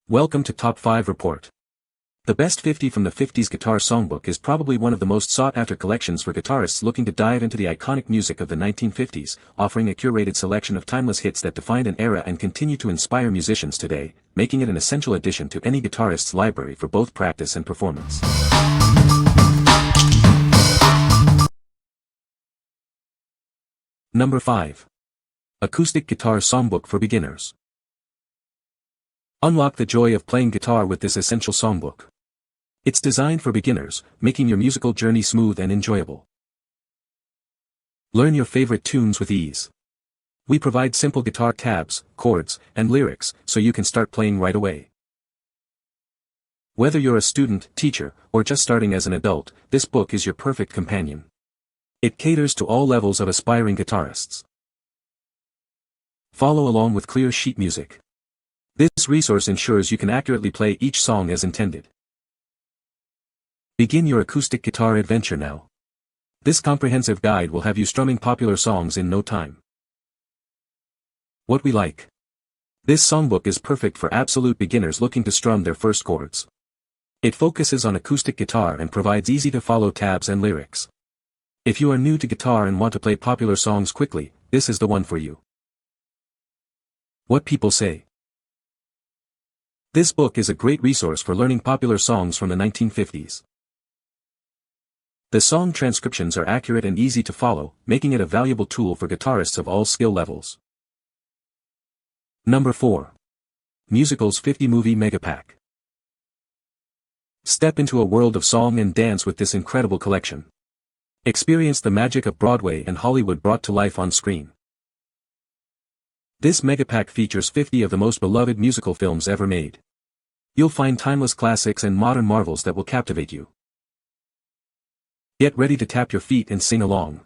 Welcome to Top 5 Report. The Best 50 from the 50s Guitar Songbook is probably one of the most sought-after collections for guitarists looking to dive into the iconic music of the 1950s, offering a curated selection of timeless hits that defined an era and continue to inspire musicians today, making it an essential addition to any guitarist's library for both practice and performance. Number 5. Acoustic Guitar Songbook for Beginners. Unlock the joy of playing guitar with this essential songbook. It's designed for beginners, making your musical journey smooth and enjoyable. Learn your favorite tunes with ease. We provide simple guitar tabs, chords, and lyrics, so you can start playing right away. Whether you're a student, teacher, or just starting as an adult, this book is your perfect companion. It caters to all levels of aspiring guitarists. Follow along with clear sheet music. This resource ensures you can accurately play each song as intended. Begin your acoustic guitar adventure now. This comprehensive guide will have you strumming popular songs in no time. What we like. This songbook is perfect for absolute beginners looking to strum their first chords. It focuses on acoustic guitar and provides easy-to-follow tabs and lyrics. If you are new to guitar and want to play popular songs quickly, this is the one for you. What people say. This book is a great resource for learning popular songs from the 1950s. The song transcriptions are accurate and easy to follow, making it a valuable tool for guitarists of all skill levels. Number 4. Musicals 50 Movie Megapack. Step into a world of song and dance with this incredible collection. Experience the magic of Broadway and Hollywood brought to life on screen. This Megapack features 50 of the most beloved musical films ever made. You'll find timeless classics and modern marvels that will captivate you. Get ready to tap your feet and sing along.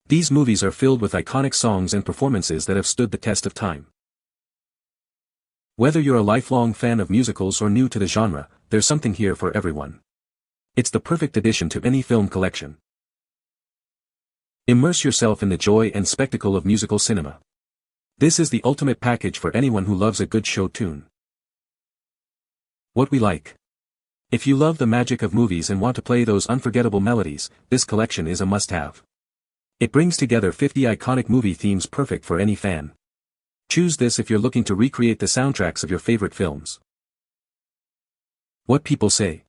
These movies are filled with iconic songs and performances that have stood the test of time. Whether you're a lifelong fan of musicals or new to the genre, there's something here for everyone. It's the perfect addition to any film collection. Immerse yourself in the joy and spectacle of musical cinema. This is the ultimate package for anyone who loves a good show tune. What we like. If you love the magic of movies and want to play those unforgettable melodies, this collection is a must-have. It brings together 50 iconic movie themes perfect for any fan. Choose this if you're looking to recreate the soundtracks of your favorite films. What people say.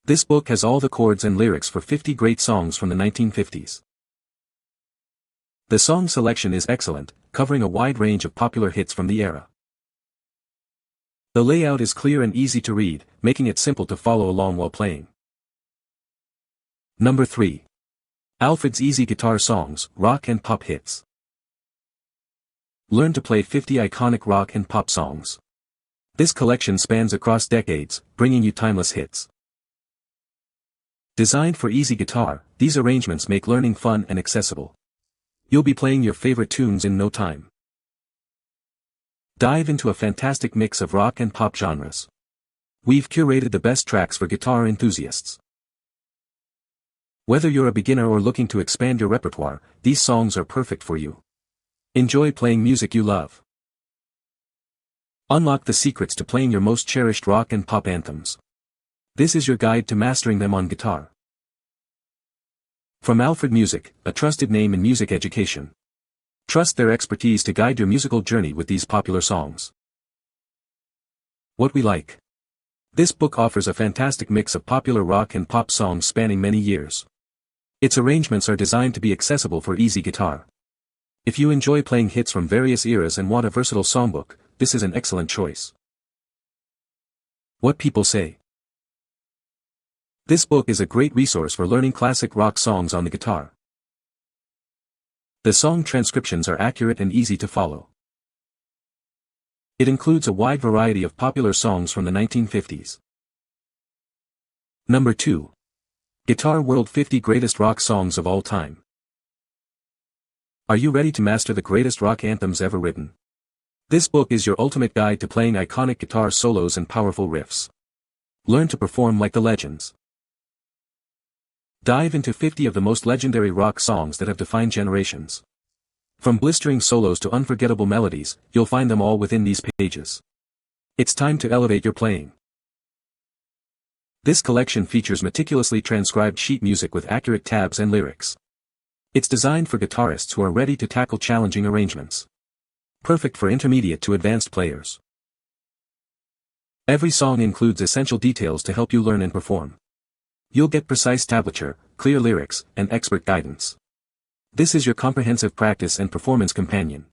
This book has all the chords and lyrics for 50 great songs from the 1950s. The song selection is excellent, covering a wide range of popular hits from the era. The layout is clear and easy to read, making it simple to follow along while playing. Number 3. ALFRED'S Easy Guitar Songs, Rock and Pop Hits. Learn to play 50 iconic rock and pop songs. This collection spans across decades, bringing you timeless hits. Designed for easy guitar, these arrangements make learning fun and accessible. You'll be playing your favorite tunes in no time. Dive into a fantastic mix of rock and pop genres. We've curated the best tracks for guitar enthusiasts. Whether you're a beginner or looking to expand your repertoire, these songs are perfect for you. Enjoy playing music you love. Unlock the secrets to playing your most cherished rock and pop anthems. This is your guide to mastering them on guitar. From ALFRED Music, a trusted name in music education. Trust their expertise to guide your musical journey with these popular songs. What we like. This book offers a fantastic mix of popular rock and pop songs spanning many years. Its arrangements are designed to be accessible for easy guitar. If you enjoy playing hits from various eras and want a versatile songbook, this is an excellent choice. What people say. This book is a great resource for learning classic rock songs on the guitar. The song transcriptions are accurate and easy to follow. It includes a wide variety of popular songs from the 1950s. Number 2. Guitar World 50 Greatest Rock Songs of All Time. Are you ready to master the greatest rock anthems ever written? This book is your ultimate guide to playing iconic guitar solos and powerful riffs. Learn to perform like the legends. Dive into 50 of the most legendary rock songs that have defined generations. From blistering solos to unforgettable melodies, you'll find them all within these pages. It's time to elevate your playing. This collection features meticulously transcribed sheet music with accurate tabs and lyrics. It's designed for guitarists who are ready to tackle challenging arrangements. Perfect for intermediate to advanced players. Every song includes essential details to help you learn and perform. You'll get precise tablature, clear lyrics, and expert guidance. This is your comprehensive practice and performance companion.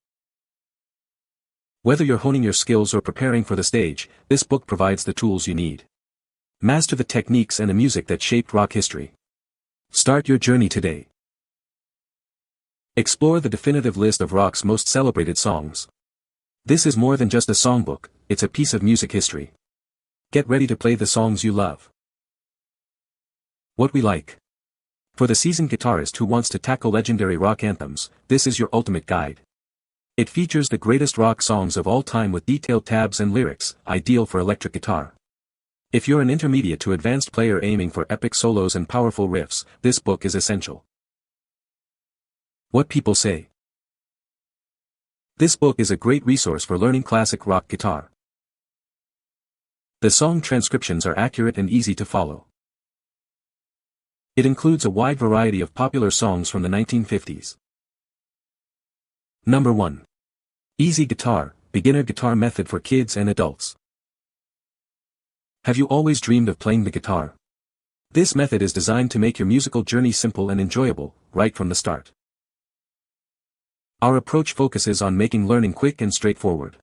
Whether you're honing your skills or preparing for the stage, this book provides the tools you need. Master the techniques and the music that shaped rock history. Start your journey today. Explore the definitive list of rock's most celebrated songs. This is more than just a songbook, it's a piece of music history. Get ready to play the songs you love. What we like. For the seasoned guitarist who wants to tackle legendary rock anthems, this is your ultimate guide. It features the greatest rock songs of all time with detailed tabs and lyrics, ideal for electric guitar. If you're an intermediate to advanced player aiming for epic solos and powerful riffs, this book is essential. What people say. This book is a great resource for learning classic rock guitar. The song transcriptions are accurate and easy to follow. It includes a wide variety of popular songs from the 1950s. Number 1. Easy Guitar, Beginner Guitar Method for Kids and Adults. Have you always dreamed of playing the guitar? This method is designed to make your musical journey simple and enjoyable, right from the start. Our approach focuses on making learning quick and straightforward.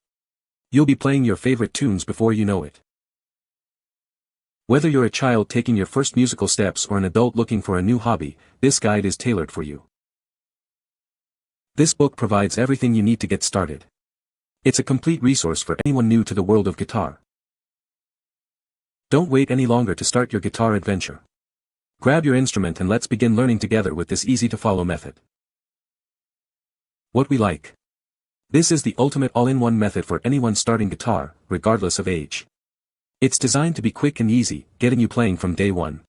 You'll be playing your favorite tunes before you know it. Whether you're a child taking your first musical steps or an adult looking for a new hobby, this guide is tailored for you. This book provides everything you need to get started. It's a complete resource for anyone new to the world of guitar. Don't wait any longer to start your guitar adventure. Grab your instrument and let's begin learning together with this easy-to-follow method. What we like. This is the ultimate all-in-one method for anyone starting guitar, regardless of age. It's designed to be quick and easy, getting you playing from day one.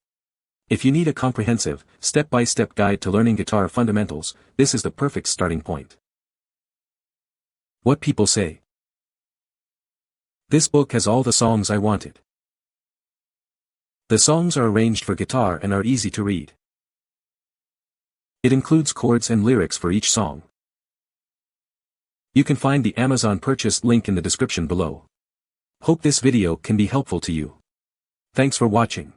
If you need a comprehensive, step-by-step guide to learning guitar fundamentals, this is the perfect starting point. What people say. This book has all the songs I wanted. The songs are arranged for guitar and are easy to read. It includes chords and lyrics for each song. You can find the Amazon purchase link in the description below. Hope this video can be helpful to you. Thanks for watching.